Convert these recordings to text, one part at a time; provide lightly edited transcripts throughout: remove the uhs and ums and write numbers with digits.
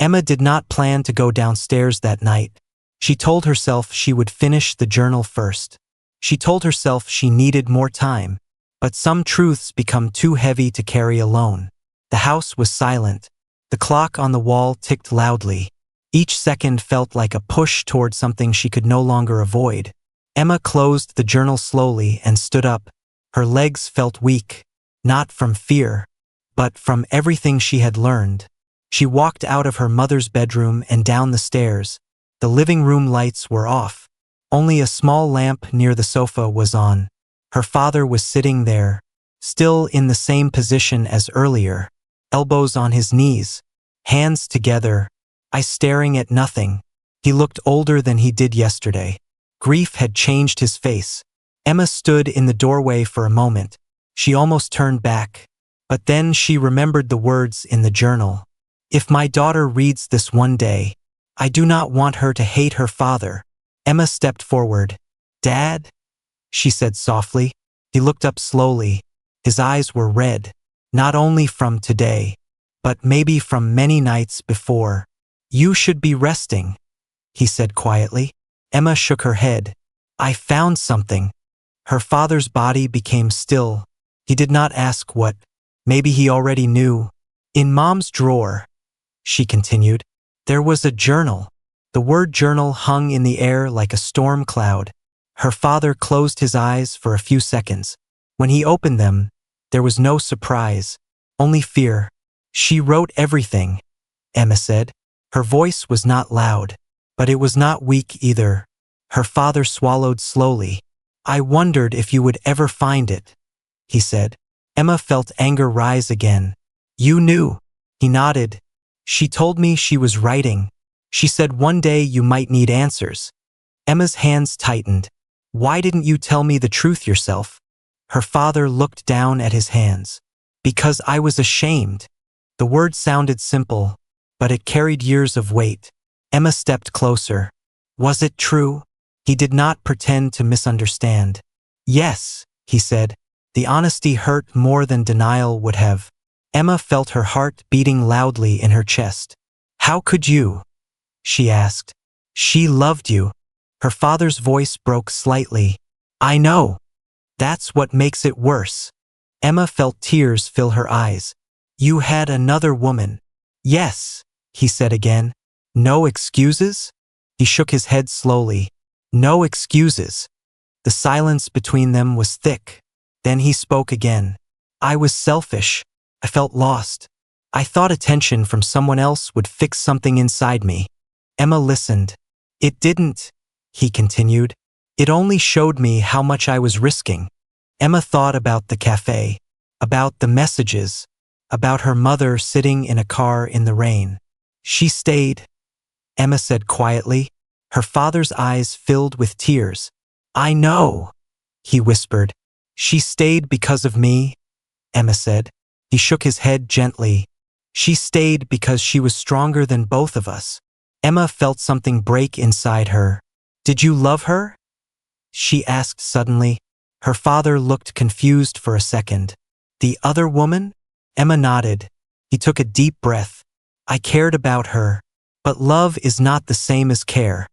Emma did not plan to go downstairs that night. She told herself she would finish the journal first. She told herself she needed more time. But some truths become too heavy to carry alone. The house was silent. The clock on the wall ticked loudly. Each second felt like a push toward something she could no longer avoid. Emma closed the journal slowly and stood up. Her legs felt weak, not from fear, but from everything she had learned. She walked out of her mother's bedroom and down the stairs. The living room lights were off. Only a small lamp near the sofa was on. Her father was sitting there, still in the same position as earlier, elbows on his knees, hands together, eyes staring at nothing. He looked older than he did yesterday. Grief had changed his face. Emma stood in the doorway for a moment. She almost turned back. But then she remembered the words in the journal. If my daughter reads this one day, I do not want her to hate her father. Emma stepped forward. Dad? She said softly. He looked up slowly. His eyes were red, not only from today, but maybe from many nights before. You should be resting, he said quietly. Emma shook her head. I found something. Her father's body became still. He did not ask what. Maybe he already knew. In Mom's drawer, she continued, there was a journal. The word journal hung in the air like a storm cloud. Her father closed his eyes for a few seconds. When he opened them, there was no surprise, only fear. She wrote everything, Emma said. Her voice was not loud, but it was not weak either. Her father swallowed slowly. I wondered if you would ever find it, he said. Emma felt anger rise again. You knew. He nodded. She told me she was writing. She said one day you might need answers. Emma's hands tightened. Why didn't you tell me the truth yourself? Her father looked down at his hands. Because I was ashamed. The word sounded simple, but it carried years of weight. Emma stepped closer. Was it true? He did not pretend to misunderstand. Yes, he said. The honesty hurt more than denial would have. Emma felt her heart beating loudly in her chest. How could you? She asked. She loved you. Her father's voice broke slightly. I know. That's what makes it worse. Emma felt tears fill her eyes. You had another woman. Yes, he said again. No excuses? He shook his head slowly. No excuses. The silence between them was thick. Then he spoke again. I was selfish. I felt lost. I thought attention from someone else would fix something inside me. Emma listened. It didn't, he continued. It only showed me how much I was risking. Emma thought about the cafe, about the messages, about her mother sitting in a car in the rain. She stayed, Emma said quietly. Her father's eyes filled with tears. I know, he whispered. She stayed because of me, Emma said. He shook his head gently. She stayed because she was stronger than both of us. Emma felt something break inside her. Did you love her? She asked suddenly. Her father looked confused for a second. The other woman? Emma nodded. He took a deep breath. I cared about her, but love is not the same as care.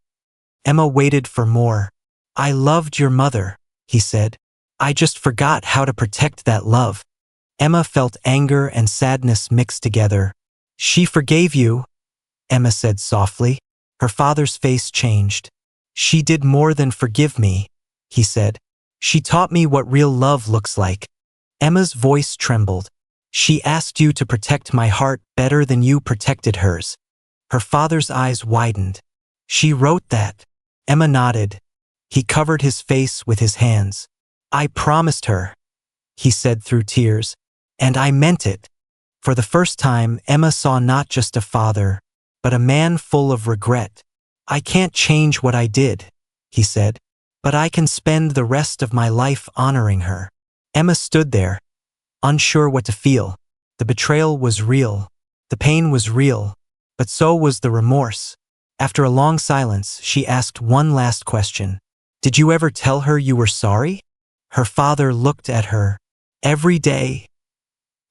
Emma waited for more. I loved your mother, he said. I just forgot how to protect that love. Emma felt anger and sadness mixed together. She forgave you, Emma said softly. Her father's face changed. She did more than forgive me, he said. She taught me what real love looks like. Emma's voice trembled. She asked you to protect my heart better than you protected hers. Her father's eyes widened. She wrote that. Emma nodded. He covered his face with his hands. I promised her, he said through tears, and I meant it. For the first time, Emma saw not just a father, but a man full of regret. I can't change what I did, he said, but I can spend the rest of my life honoring her. Emma stood there, unsure what to feel. The betrayal was real. The pain was real, but so was the remorse. After a long silence, she asked one last question. Did you ever tell her you were sorry? Her father looked at her. Every day,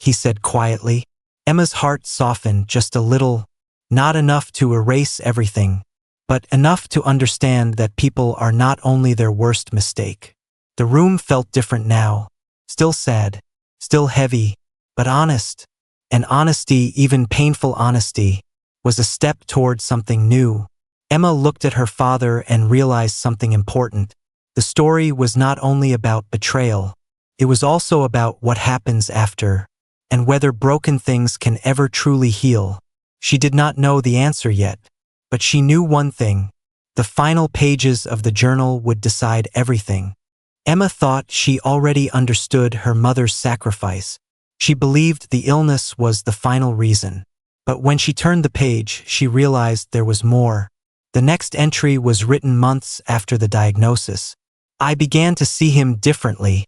he said quietly. Emma's heart softened just a little. Not enough to erase everything, but enough to understand that people are not only their worst mistake. The room felt different now, still sad, still heavy, but honest. And honesty, even painful honesty, was a step toward something new. Emma looked at her father and realized something important. The story was not only about betrayal, it was also about what happens after, and whether broken things can ever truly heal. She did not know the answer yet, but she knew one thing: the final pages of the journal would decide everything. Emma thought she already understood her mother's sacrifice. She believed the illness was the final reason. But when she turned the page, she realized there was more. The next entry was written months after the diagnosis. I began to see him differently.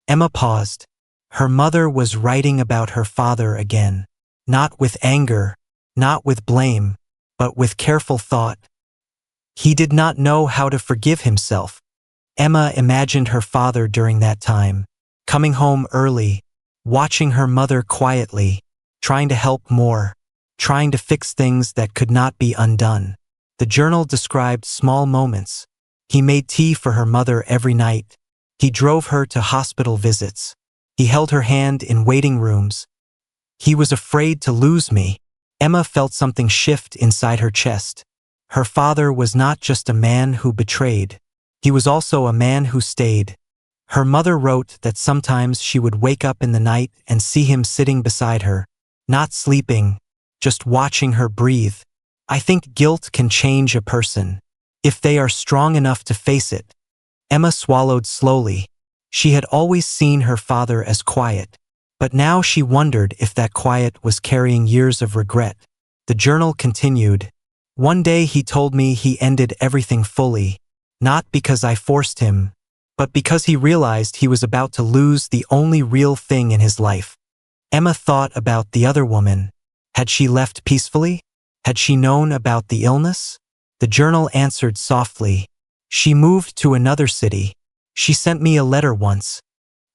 Emma paused. Her mother was writing about her father again. Not with anger, not with blame, but with careful thought. He did not know how to forgive himself. Emma imagined her father during that time, coming home early, watching her mother quietly, trying to help more, trying to fix things that could not be undone. The journal described small moments. He made tea for her mother every night. He drove her to hospital visits. He held her hand in waiting rooms. He was afraid to lose me. Emma felt something shift inside her chest. Her father was not just a man who betrayed. He was also a man who stayed. Her mother wrote that sometimes she would wake up in the night and see him sitting beside her, not sleeping, just watching her breathe. I think guilt can change a person, if they are strong enough to face it. Emma swallowed slowly. She had always seen her father as quiet, but now she wondered if that quiet was carrying years of regret. The journal continued. One day he told me he ended everything fully, not because I forced him, but because he realized he was about to lose the only real thing in his life. Emma thought about the other woman. Had she left peacefully? Had she known about the illness? The journal answered softly. She moved to another city. She sent me a letter once.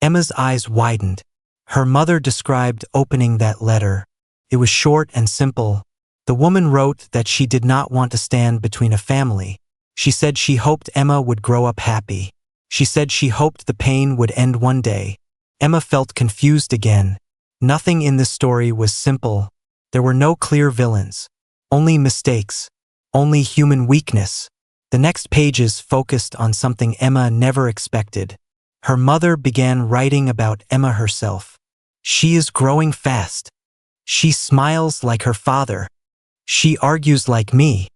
Emma's eyes widened. Her mother described opening that letter. It was short and simple. The woman wrote that she did not want to stand between a family. She said she hoped Emma would grow up happy. She said she hoped the pain would end one day. Emma felt confused again. Nothing in this story was simple. There were no clear villains. Only mistakes. Only human weakness. The next pages focused on something Emma never expected. Her mother began writing about Emma herself. She is growing fast. She smiles like her father. She argues like me.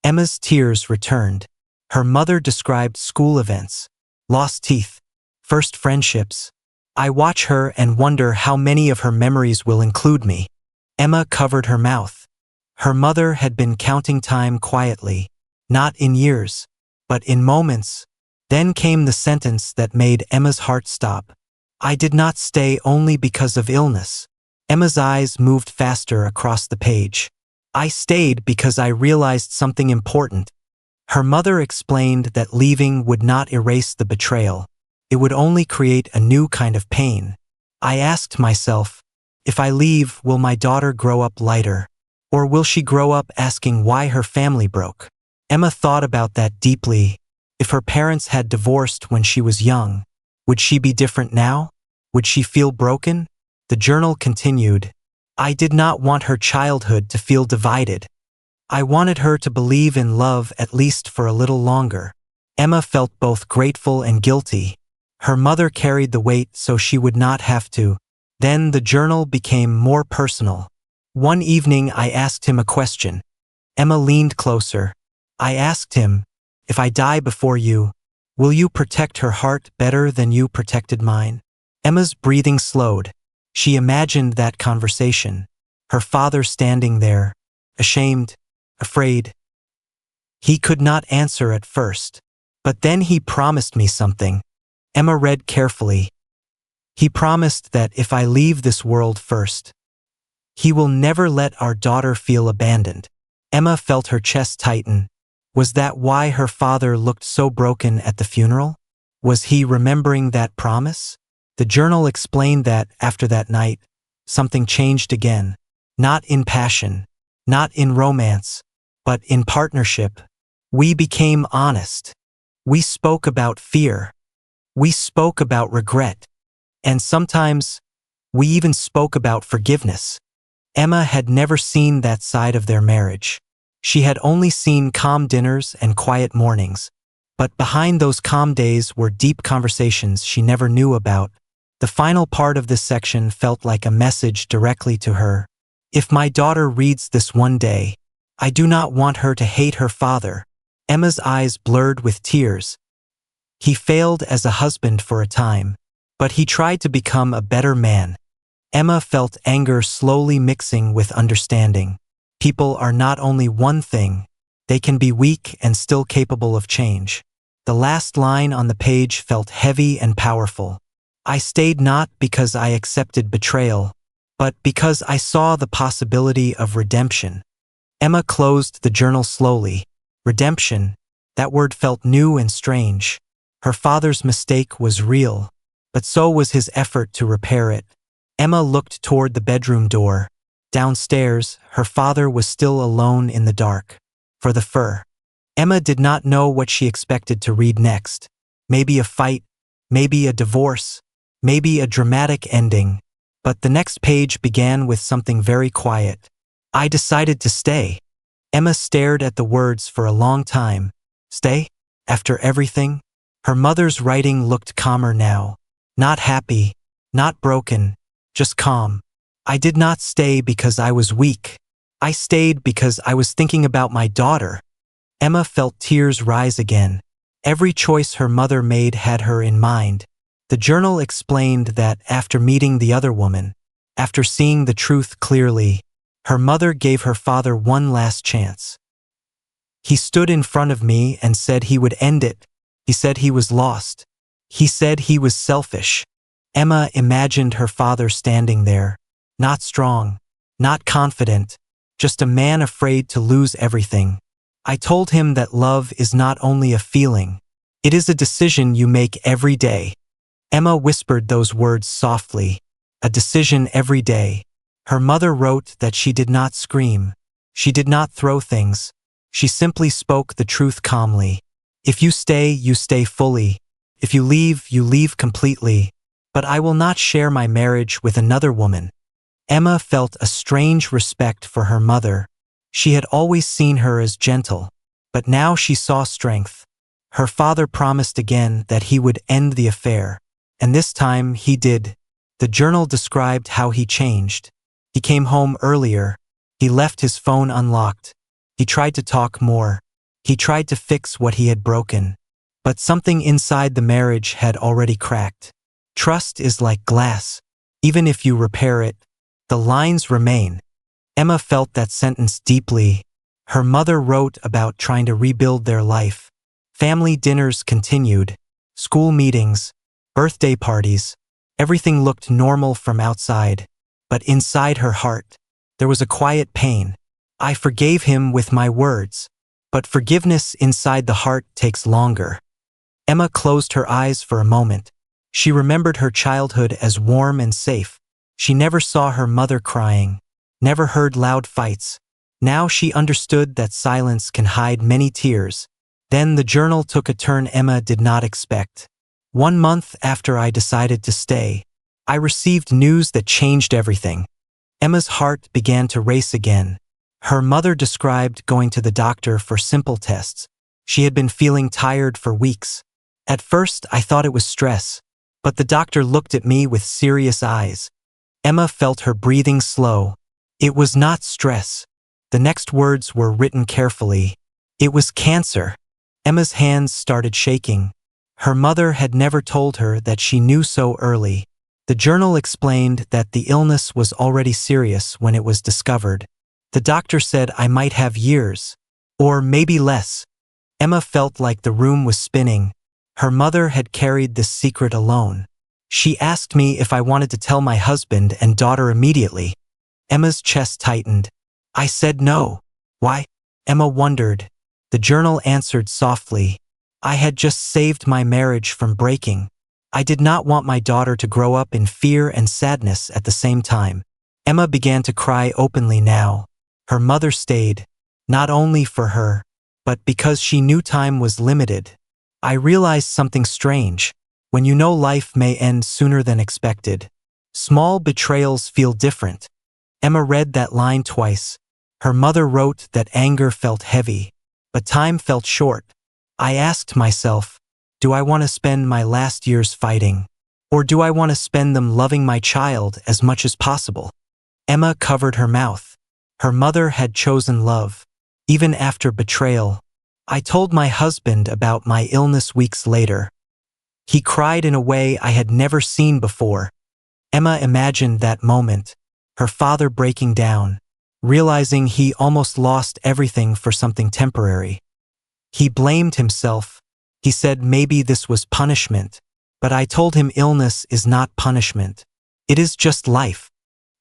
Emma's tears returned. Her mother described school events, lost teeth, first friendships. I watch her and wonder how many of her memories will include me. Emma covered her mouth. Her mother had been counting time quietly, not in years, but in moments. Then came the sentence that made Emma's heart stop. I did not stay only because of illness. Emma's eyes moved faster across the page. I stayed because I realized something important. Her mother explained that leaving would not erase the betrayal. It would only create a new kind of pain. I asked myself, if I leave, will my daughter grow up lighter? Or will she grow up asking why her family broke? Emma thought about that deeply. If her parents had divorced when she was young, would she be different now? Would she feel broken? The journal continued. I did not want her childhood to feel divided. I wanted her to believe in love at least for a little longer. Emma felt both grateful and guilty. Her mother carried the weight so she would not have to. Then the journal became more personal. One evening I asked him a question. Emma leaned closer. I asked him, if I die before you, will you protect her heart better than you protected mine? Emma's breathing slowed. She imagined that conversation. Her father standing there, ashamed, afraid. He could not answer at first. But then he promised me something. Emma read carefully. He promised that if I leave this world first, he will never let our daughter feel abandoned. Emma felt her chest tighten. Was that why her father looked so broken at the funeral? Was he remembering that promise? The journal explained that, after that night, something changed again. Not in passion, not in romance, but in partnership. We became honest. We spoke about fear. We spoke about regret. And sometimes, we even spoke about forgiveness. Emma had never seen that side of their marriage. She had only seen calm dinners and quiet mornings. But behind those calm days were deep conversations she never knew about. The final part of this section felt like a message directly to her. If my daughter reads this one day, I do not want her to hate her father. Emma's eyes blurred with tears. He failed as a husband for a time, but he tried to become a better man. Emma felt anger slowly mixing with understanding. People are not only one thing, they can be weak and still capable of change. The last line on the page felt heavy and powerful. I stayed not because I accepted betrayal, but because I saw the possibility of redemption. Emma closed the journal slowly. Redemption, that word felt new and strange. Her father's mistake was real, but so was his effort to repair it. Emma looked toward the bedroom door. Downstairs, her father was still alone in the dark. For the fur. Emma did not know what she expected to read next. Maybe a fight, maybe a divorce, maybe a dramatic ending. But the next page began with something very quiet. I decided to stay. Emma stared at the words for a long time. Stay? After everything? Her mother's writing looked calmer now. Not happy, not broken, just calm. I did not stay because I was weak. I stayed because I was thinking about my daughter. Emma felt tears rise again. Every choice her mother made had her in mind. The journal explained that after meeting the other woman, after seeing the truth clearly, her mother gave her father one last chance. He stood in front of me and said he would end it. He said he was lost. He said he was selfish. Emma imagined her father standing there, not strong, not confident, just a man afraid to lose everything. I told him that love is not only a feeling, it is a decision you make every day. Emma whispered those words softly. A decision every day. Her mother wrote that she did not scream. She did not throw things. She simply spoke the truth calmly. If you stay fully. If you leave completely. But I will not share my marriage with another woman. Emma felt a strange respect for her mother. She had always seen her as gentle, but now she saw strength. Her father promised again that he would end the affair, and this time he did. The journal described how he changed. He came home earlier. He left his phone unlocked. He tried to talk more. He tried to fix what he had broken. But something inside the marriage had already cracked. Trust is like glass. Even if you repair it, the lines remain. Emma felt that sentence deeply. Her mother wrote about trying to rebuild their life. Family dinners continued. School meetings. Birthday parties. Everything looked normal from outside. But inside her heart, there was a quiet pain. I forgave him with my words. But forgiveness inside the heart takes longer. Emma closed her eyes for a moment. She remembered her childhood as warm and safe. She never saw her mother crying, never heard loud fights. Now she understood that silence can hide many tears. Then the journal took a turn Emma did not expect. 1 month after I decided to stay, I received news that changed everything. Emma's heart began to race again. Her mother described going to the doctor for simple tests. She had been feeling tired for weeks. At first, I thought it was stress, but the doctor looked at me with serious eyes. Emma felt her breathing slow. It was not stress. The next words were written carefully. It was cancer. Emma's hands started shaking. Her mother had never told her that she knew so early. The journal explained that the illness was already serious when it was discovered. The doctor said I might have years, or maybe less. Emma felt like the room was spinning. Her mother had carried this secret alone. She asked me if I wanted to tell my husband and daughter immediately. Emma's chest tightened. I said no. Why? Emma wondered. The journal answered softly. I had just saved my marriage from breaking. I did not want my daughter to grow up in fear and sadness at the same time. Emma began to cry openly now. Her mother stayed, not only for her, but because she knew time was limited. I realized something strange. When you know life may end sooner than expected, small betrayals feel different. Emma read that line twice. Her mother wrote that anger felt heavy, but time felt short. I asked myself, do I want to spend my last years fighting? Or do I want to spend them loving my child as much as possible? Emma covered her mouth. Her mother had chosen love, even after betrayal. I told my husband about my illness weeks later. He cried in a way I had never seen before. Emma imagined that moment, her father breaking down, realizing he almost lost everything for something temporary. He blamed himself. He said maybe this was punishment, but I told him illness is not punishment. It is just life.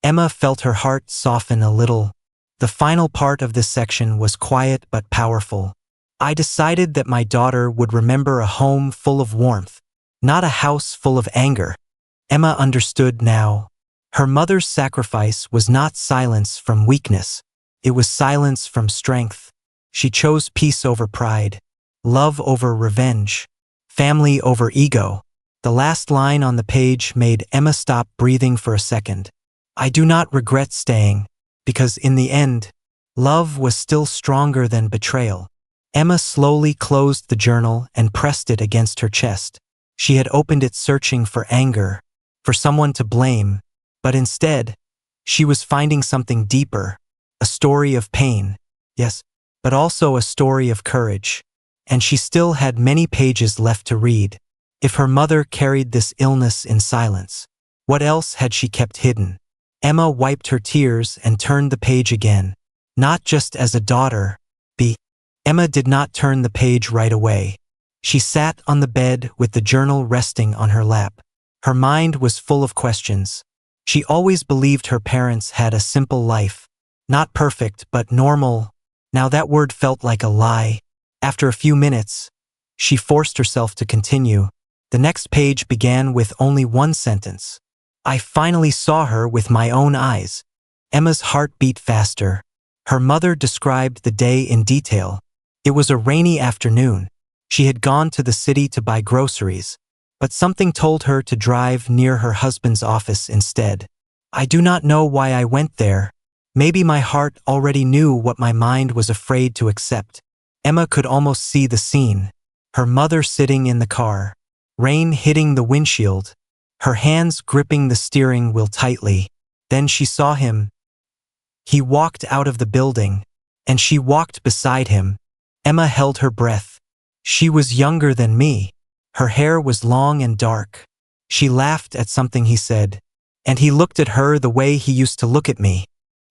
Emma felt her heart soften a little. The final part of this section was quiet but powerful. I decided that my daughter would remember a home full of warmth, not a house full of anger. Emma understood now. Her mother's sacrifice was not silence from weakness. It was silence from strength. She chose peace over pride, love over revenge, family over ego. The last line on the page made Emma stop breathing for a second. I do not regret staying, because in the end, love was still stronger than betrayal. Emma slowly closed the journal and pressed it against her chest. She had opened it searching for anger, for someone to blame, but instead, she was finding something deeper, a story of pain, yes, but also a story of courage. And she still had many pages left to read. If her mother carried this illness in silence, what else had she kept hidden? Emma wiped her tears and turned the page again. Not just as a daughter. Emma did not turn the page right away. She sat on the bed with the journal resting on her lap. Her mind was full of questions. She always believed her parents had a simple life. Not perfect, but normal. Now that word felt like a lie. After a few minutes, she forced herself to continue. The next page began with only one sentence. I finally saw her with my own eyes. Emma's heart beat faster. Her mother described the day in detail. It was a rainy afternoon. She had gone to the city to buy groceries, but something told her to drive near her husband's office instead. I do not know why I went there. Maybe my heart already knew what my mind was afraid to accept. Emma could almost see the scene. Her mother sitting in the car, rain hitting the windshield, her hands gripping the steering wheel tightly. Then she saw him. He walked out of the building, and she walked beside him. Emma held her breath. She was younger than me. Her hair was long and dark. She laughed at something he said, and he looked at her the way he used to look at me.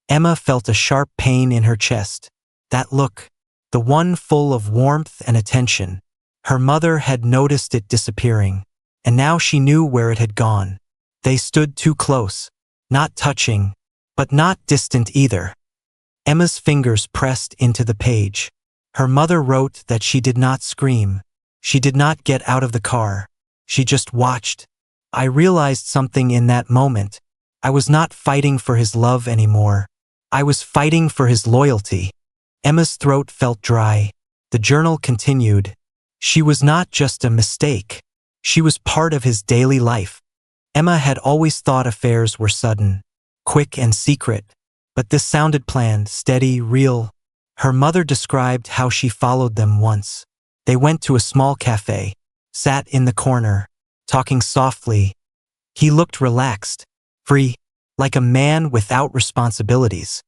Emma felt a sharp pain in her chest. That look, the one full of warmth and attention. Her mother had noticed it disappearing, and now she knew where it had gone. They stood too close, not touching, but not distant either. Emma's fingers pressed into the page. Her mother wrote that she did not scream. She did not get out of the car. She just watched. I realized something in that moment. I was not fighting for his love anymore. I was fighting for his loyalty. Emma's throat felt dry. The journal continued. She was not just a mistake. She was part of his daily life. Emma had always thought affairs were sudden, quick and secret, but this sounded planned, steady, real. Her mother described how she followed them once. They went to a small cafe, sat in the corner, talking softly. He looked relaxed, free, like a man without responsibilities.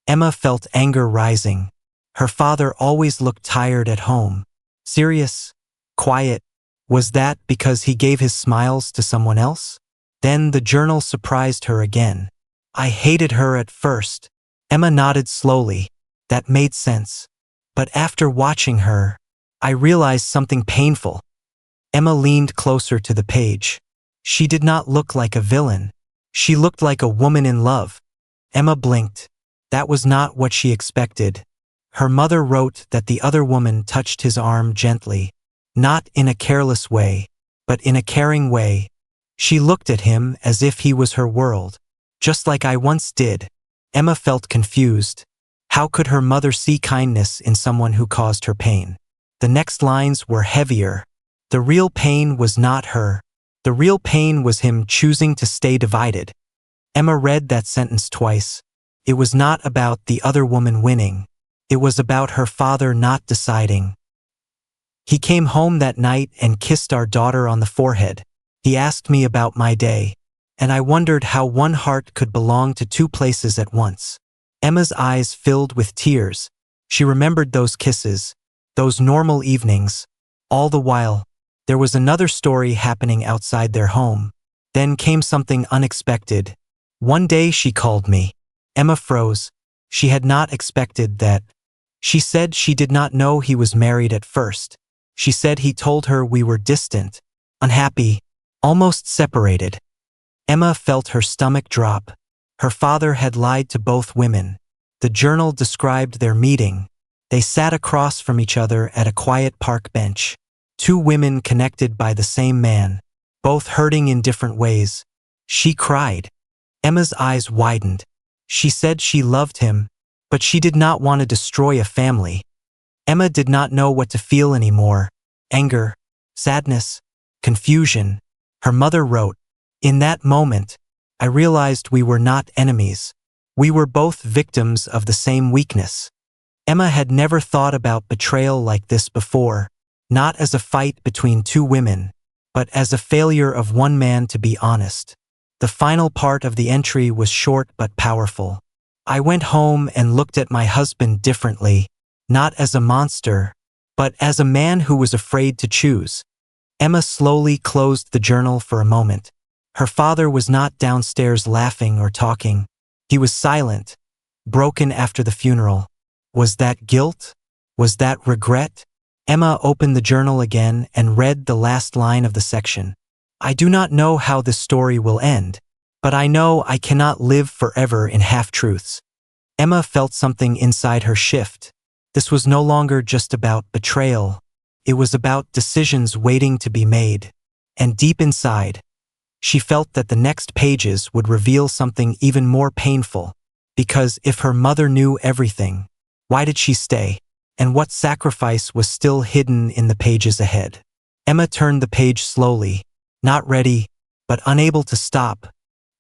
Emma felt anger rising. Her father always looked tired at home, serious, quiet. Was that because he gave his smiles to someone else? Then the journal surprised her again. I hated her at first. Emma nodded slowly. That made sense. But after watching her, I realized something painful. Emma leaned closer to the page. She did not look like a villain. She looked like a woman in love. Emma blinked. That was not what she expected. Her mother wrote that the other woman touched his arm gently, not in a careless way, but in a caring way. She looked at him as if he was her world, just like I once did. Emma felt confused. How could her mother see kindness in someone who caused her pain? The next lines were heavier. The real pain was not her. The real pain was him choosing to stay divided. Emma read that sentence twice. It was not about the other woman winning. It was about her father not deciding. He came home that night and kissed our daughter on the forehead. He asked me about my day, and I wondered how one heart could belong to two places at once. Emma's eyes filled with tears. She remembered those kisses, those normal evenings. All the while, there was another story happening outside their home. Then came something unexpected. One day she called me. Emma froze. She had not expected that. She said she did not know he was married at first. She said he told her we were distant, unhappy, almost separated. Emma felt her stomach drop. Her father had lied to both women. The journal described their meeting. They sat across from each other at a quiet park bench. Two women connected by the same man, both hurting in different ways. She cried. Emma's eyes widened. She said she loved him, but she did not want to destroy a family. Emma did not know what to feel anymore. Anger, sadness, confusion. Her mother wrote, "In that moment, I realized we were not enemies. We were both victims of the same weakness." Emma had never thought about betrayal like this before, not as a fight between two women, but as a failure of one man to be honest. The final part of the entry was short but powerful. "I went home and looked at my husband differently, not as a monster, but as a man who was afraid to choose." Emma slowly closed the journal for a moment. Her father was not downstairs laughing or talking. He was silent, broken after the funeral. Was that guilt? Was that regret? Emma opened the journal again and read the last line of the section. "I do not know how this story will end, but I know I cannot live forever in half-truths." Emma felt something inside her shift. This was no longer just about betrayal. It was about decisions waiting to be made. And deep inside, she felt that the next pages would reveal something even more painful. Because if her mother knew everything, why did she stay? And what sacrifice was still hidden in the pages ahead? Emma turned the page slowly, not ready, but unable to stop.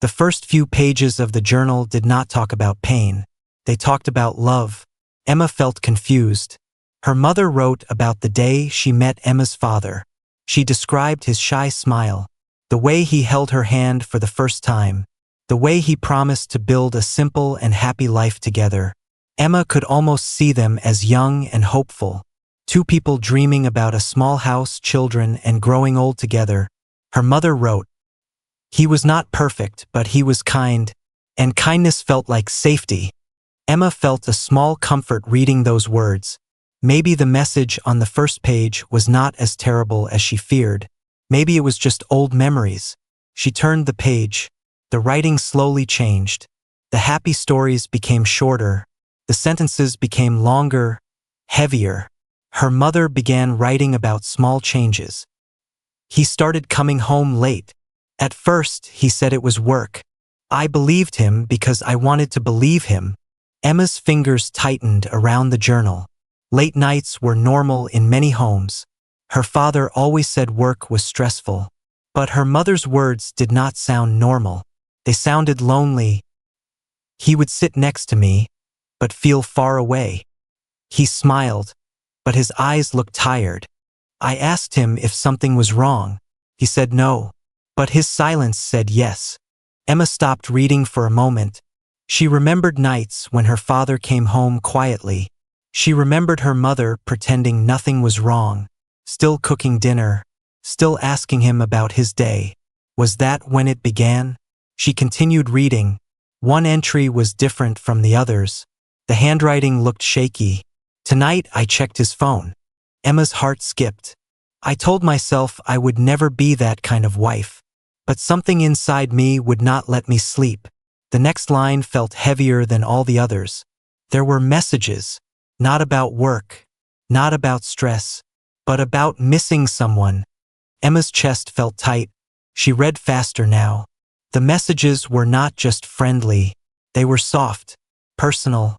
The first few pages of the journal did not talk about pain. They talked about love. Emma felt confused. Her mother wrote about the day she met Emma's father. She described his shy smile, the way he held her hand for the first time, the way he promised to build a simple and happy life together. Emma could almost see them as young and hopeful, two people dreaming about a small house, children, and growing old together. Her mother wrote, "He was not perfect, but he was kind, and kindness felt like safety." Emma felt a small comfort reading those words. Maybe the message on the first page was not as terrible as she feared. Maybe it was just old memories. She turned the page. The writing slowly changed. The happy stories became shorter. The sentences became longer, heavier. Her mother began writing about small changes. "He started coming home late. At first, he said it was work. I believed him because I wanted to believe him." Emma's fingers tightened around the journal. Late nights were normal in many homes. Her father always said work was stressful. But her mother's words did not sound normal. They sounded lonely. "He would sit next to me, but feel far away. He smiled, but his eyes looked tired. I asked him if something was wrong. He said no, but his silence said yes." Emma stopped reading for a moment. She remembered nights when her father came home quietly. She remembered her mother pretending nothing was wrong, still cooking dinner, still asking him about his day. Was that when it began? She continued reading. One entry was different from the others. The handwriting looked shaky. "Tonight I checked his phone." Emma's heart skipped. "I told myself I would never be that kind of wife. But something inside me would not let me sleep." The next line felt heavier than all the others. There were messages, not about work, not about stress, but about missing someone. Emma's chest felt tight. She read faster now. The messages were not just friendly. They were soft, personal.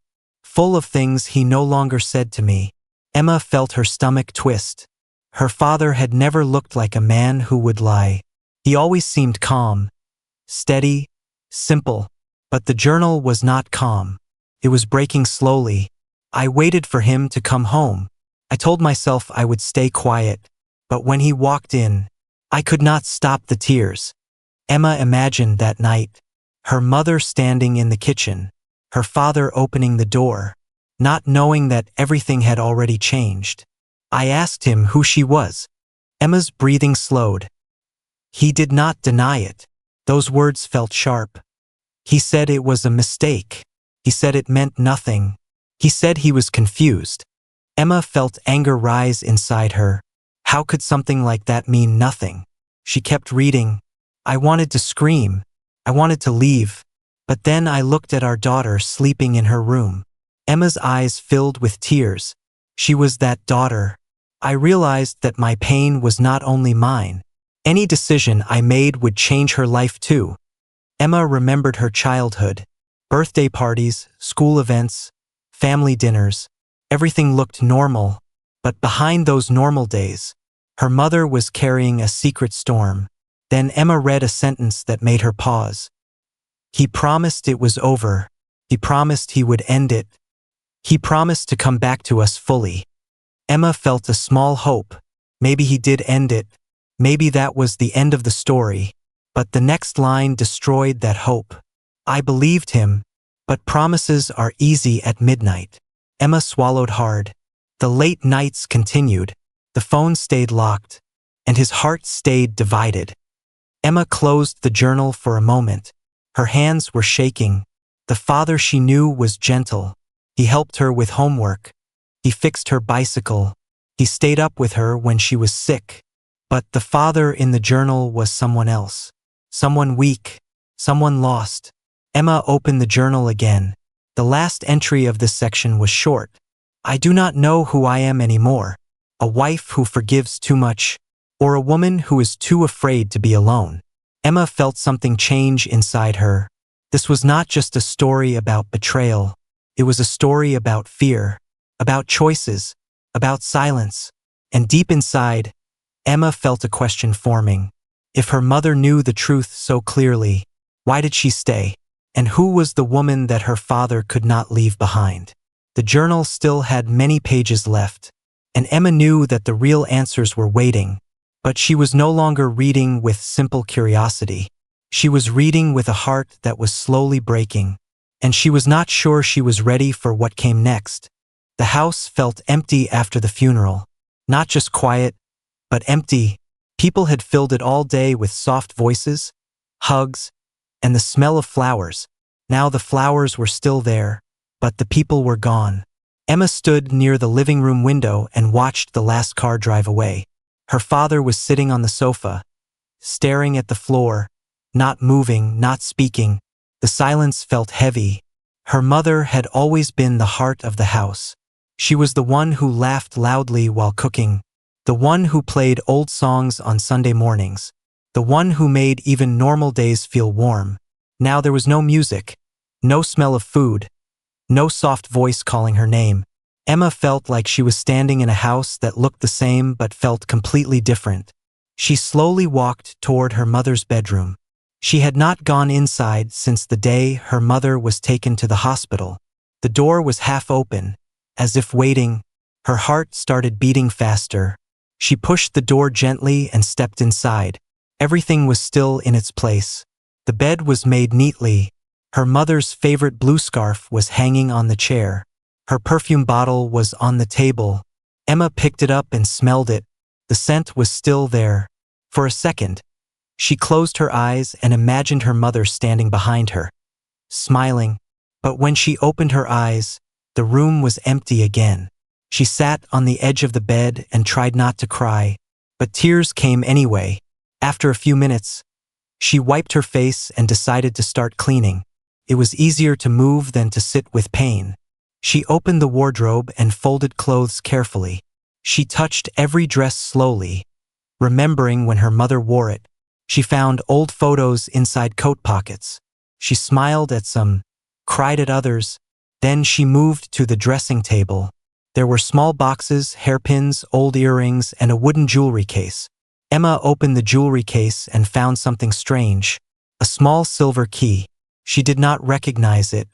full of things he no longer said to me. Emma felt her stomach twist. Her father had never looked like a man who would lie. He always seemed calm, steady, simple. But the journal was not calm. It was breaking slowly. I waited for him to come home. I told myself I would stay quiet. But when he walked in, I could not stop the tears. Emma imagined that night, her mother standing in the kitchen, her father opening the door, not knowing that everything had already changed. I asked him who she was. Emma's breathing slowed. He did not deny it. Those words felt sharp. He said it was a mistake. He said it meant nothing. He said he was confused. Emma felt anger rise inside her. How could something like that mean nothing? She kept reading. I wanted to scream. I wanted to leave. But then I looked at our daughter sleeping in her room. Emma's eyes filled with tears. She was that daughter. I realized that my pain was not only mine. Any decision I made would change her life too. Emma remembered her childhood. Birthday parties, school events, family dinners. Everything looked normal. But behind those normal days, her mother was carrying a secret storm. Then Emma read a sentence that made her pause. He promised it was over. He promised he would end it. He promised to come back to us fully. Emma felt a small hope. Maybe he did end it. Maybe that was the end of the story. But the next line destroyed that hope. I believed him, but promises are easy at midnight. Emma swallowed hard. The late nights continued. The phone stayed locked, and his heart stayed divided. Emma closed the journal for a moment. Her hands were shaking. The father she knew was gentle. He helped her with homework. He fixed her bicycle. He stayed up with her when she was sick. But the father in the journal was someone else. Someone weak. Someone lost. Emma opened the journal again. The last entry of this section was short. I do not know who I am anymore. A wife who forgives too much, or a woman who is too afraid to be alone. Emma felt something change inside her. This was not just a story about betrayal. It was a story about fear, about choices, about silence. And deep inside, Emma felt a question forming. If her mother knew the truth so clearly, why did she stay? And who was the woman that her father could not leave behind? The journal still had many pages left, and Emma knew that the real answers were waiting. But she was no longer reading with simple curiosity. She was reading with a heart that was slowly breaking, and she was not sure she was ready for what came next. The house felt empty after the funeral. Not just quiet, but empty. People had filled it all day with soft voices, hugs, and the smell of flowers. Now the flowers were still there, but the people were gone. Emma stood near the living room window and watched the last car drive away. Her father was sitting on the sofa, staring at the floor, not moving, not speaking. The silence felt heavy. Her mother had always been the heart of the house. She was the one who laughed loudly while cooking, the one who played old songs on Sunday mornings, the one who made even normal days feel warm. Now there was no music, no smell of food, no soft voice calling her name. Emma felt like she was standing in a house that looked the same but felt completely different. She slowly walked toward her mother's bedroom. She had not gone inside since the day her mother was taken to the hospital. The door was half open, as if waiting. Her heart started beating faster. She pushed the door gently and stepped inside. Everything was still in its place. The bed was made neatly. Her mother's favorite blue scarf was hanging on the chair. Her perfume bottle was on the table. Emma picked it up and smelled it. The scent was still there. For a second, she closed her eyes and imagined her mother standing behind her, smiling. But when she opened her eyes, the room was empty again. She sat on the edge of the bed and tried not to cry, but tears came anyway. After a few minutes, she wiped her face and decided to start cleaning. It was easier to move than to sit with pain. She opened the wardrobe and folded clothes carefully. She touched every dress slowly, remembering when her mother wore it. She found old photos inside coat pockets. She smiled at some, cried at others, Then she moved to the dressing table. There were small boxes, hairpins, old earrings, and a wooden jewelry case. Emma opened the jewelry case and found something strange. A small silver key. She did not recognize it.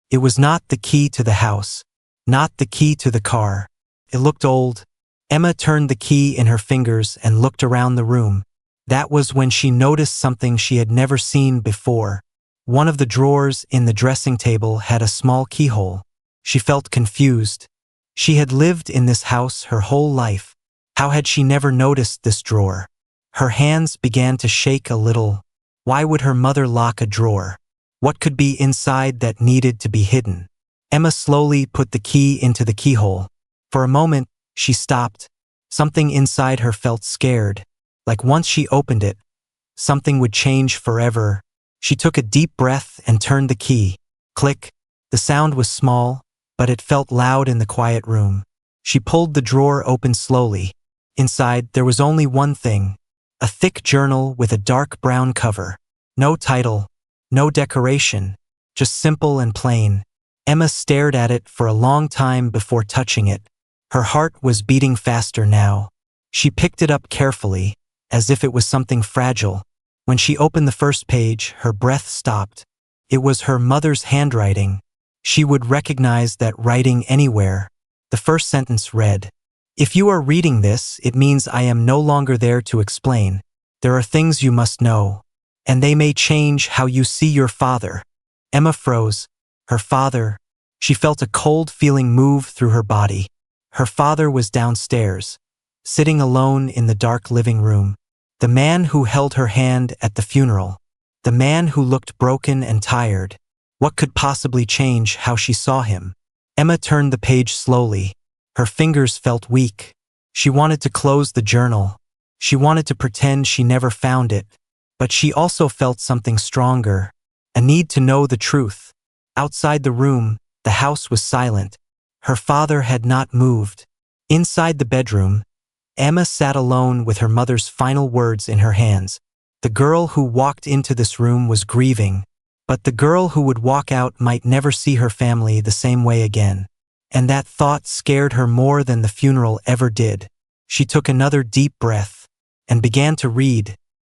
It was not the key to the house. Not the key to the car. It looked old. Emma turned the key in her fingers and looked around the room. That was when she noticed something she had never seen before. One of the drawers in the dressing table had a small keyhole. She felt confused. She had lived in this house her whole life. How had she never noticed this drawer? Her hands began to shake a little. Why would her mother lock a drawer? What could be inside that needed to be hidden? Emma slowly put the key into the keyhole. For a moment, she stopped. Something inside her felt scared. Like once she opened it, something would change forever. She took a deep breath and turned the key. Click. The sound was small, but it felt loud in the quiet room. She pulled the drawer open slowly. Inside, there was only one thing. A thick journal with a dark brown cover. No title. No decoration. Just simple and plain. Emma stared at it for a long time before touching it. Her heart was beating faster now. She picked it up carefully, as if it was something fragile. When she opened the first page, her breath stopped. It was her mother's handwriting. She would recognize that writing anywhere. The first sentence read, "If you are reading this, it means I am no longer there to explain. There are things you must know, and they may change how you see your father." Emma froze. Her father. She felt a cold feeling move through her body. Her father was downstairs, sitting alone in the dark living room. The man who held her hand at the funeral. The man who looked broken and tired. What could possibly change how she saw him? Emma turned the page slowly. Her fingers felt weak. She wanted to close the journal. She wanted to pretend she never found it. But she also felt something stronger. A need to know the truth. Outside the room, the house was silent. Her father had not moved. Inside the bedroom, Emma sat alone with her mother's final words in her hands. The girl who walked into this room was grieving, but the girl who would walk out might never see her family the same way again. And that thought scared her more than the funeral ever did. She took another deep breath and began to read.